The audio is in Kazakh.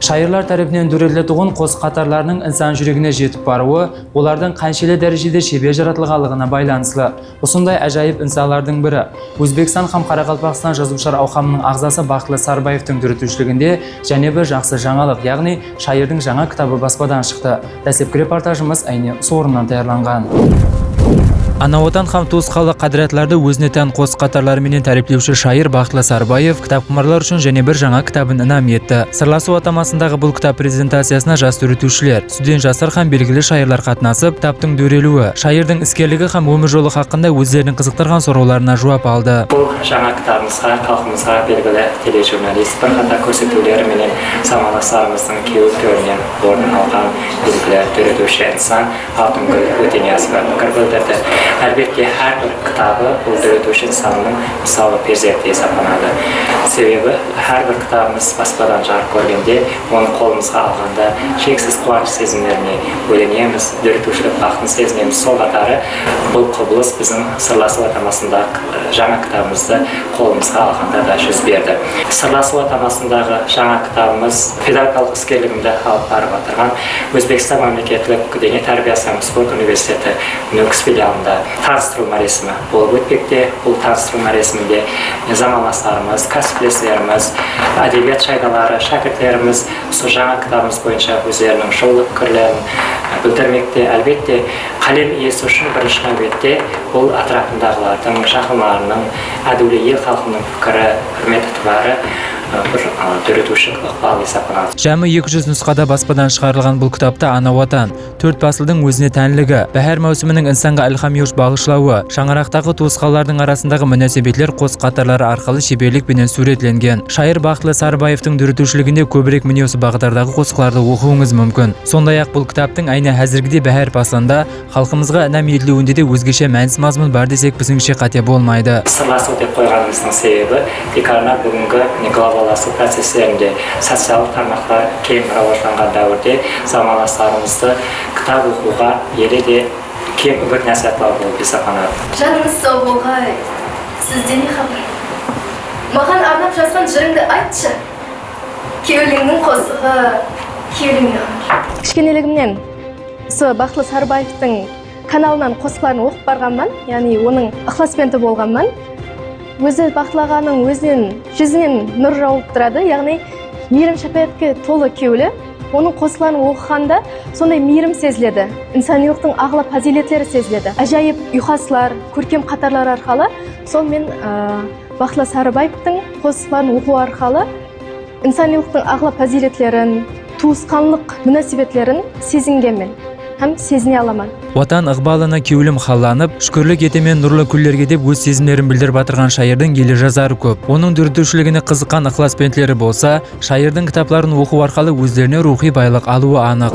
Шайырлар тарапынан дүрелетуган қос қатарларының инсан жүрегіне жетіп баруы, олардың қаншелі дәрежеде шебер жаратылғанлығына байланыслы. Осындай ажайып инсандардың бірі Өзбекстан һәм Қарақалпақстан жазушылар ауқамының ағзасы Бақтылы Сарбаевтың дүрөтушілігінде және бір жақсы жаңалық, яғни шайырдың жаңа кітабы баспадан шықты. Дәсепкі репортажымыз әйне сорынан таярланған. Ана отан һәм туысқалы қадіретлерді өзіне тән қос қатарларымен тәріптеуші шайыр Бақтылы Сарбаев кітапқұмарлар үшін және бір жаңа кітабын инам етті. Сырласу атамасындағы бұл кітап презентациясына жас дүрөтушілер, студент жастар һәм белгілі шайырлар қатынасып, кітаптың дөрелуі, шайырдың іскерлігі һәм өмір жолы хақында өздерінің қызықтырған сұрауларына жауап алды. Бұл жаңа кітабымызға халқымызға белгілі тележурналист бірқатар көрсетулерімен замандастарымыздың кеуіп төрінен орын алған белгілі дүрөтуші инсан Алтынгүл Өтениязова пікір білдірді. Әлбетте, әрбір кітабы бұл дүрөтуші инсанның мысалы перзенті есептелінеді. Себебі әрбір кітабымыз баспадан жарық көргенде, оны қолымызға алғанда шексіз қуаныш сезімдеріне бөленеміз, дүрөтушілік бақытын сезінеміз. Сол қатары бұл құбылыс біздің Сырласу атамасындағы жаңа кітабымызды қолымызға алғанда да жүз берді. Сырласу атамасындағы жаңа кітабымыз педагогикалық іскерлігімді алып барып отырған Өзбекстан мемлекеттік дене тәрбиесі және спорт университеті Нүкіс филиалында таныстыру мәресімі болып өтпекте. Бұл таныстыру мәресімінде замандастарымыз, кәсіптестеріміз, әдебиет шайдалары, шәкірттеріміз осы жаңа кітабымыз бойынша өздерінің жолы пікірлерін білдірмекте. Әлбетте, қалем иесі үшін бірінші нәубетте бұл атырапындағылардың, жақындарының, әдеулі ел халқының пікірі, құрмет тұтары бір дүрөтуші ықпал есептелінеді. Жәмі 200 нұсқада баспадан шығарылған бұл кітапта ана отан, 4 фасылдың өзіне тәнлігі, бәһәр маусымының инсанға илһам еш бағышлауы, шаңырақтағы туысқалардың арасындағы мөнәсәбәтлер қос қатарлары арқылы шеберлікпенен суретленген. Шайыр Бақтылы Сарбаевтың дүрөтушілігінде көбірек міне осы бағыттардағы қосқыларды оқуыңыз мүмкін. Сондай-ақ бұл кітаптың айна әзіргіде бәһәр фасылында халқымызға инам етілуінде де өзгеше мәнсіз мазмұн бар десек біздіңше қате болмайды. Сырласу деп қойғанымыздың себебі декарна бүгінгі глобаласу процестерінде социалдық тармақтар кең рауажданған дәуірде замандастарымызды кітап оқуға елі де кең үгіт насихаттау болып есептелінеді. Жаныңыз сау болғай, сізде не хабар? Маған арнап жазған жырыңды айтшы. Кеуіліңнің қосығы, кеуіліңе ғамыр. Кішкенелігімнен Бақтылы Сарбаевтың каналынан қосқыларын оқып барғанмын, яғни оның ықыласпенті болғанмын. Өзі Бақтылы ағаның өзінен жүзінен нұр жауып тұрады, яғни мейірім шапаятқа толы кеуілі. Оның қосқыларын оқығанда сондай мейірім сезіледі, инсанилықтың ағла фазилетлері сезіледі. Ажайып ұйқаслар, көркем қатарлар арқылы, сол мен Бақтылы Сарбаевтың қосқыларын оқу арқылы инсанилықтың ағла фазилетлерін, туысқанлық мөнәсәбәтлерін сезінгенмен һәм сезіне аламын. Ватан ықбалына кеуілім халанып, шүкірлік етемен нұрлы күллерге деп өз сезімдерін білдіріп батырған шайырдың елі жазары көп. Оның дүрөтушілігіне қызыққан ықыласпентлері болса, шайырдың кітапларын оқу арқылы өздеріне рухи байлық алуы анық.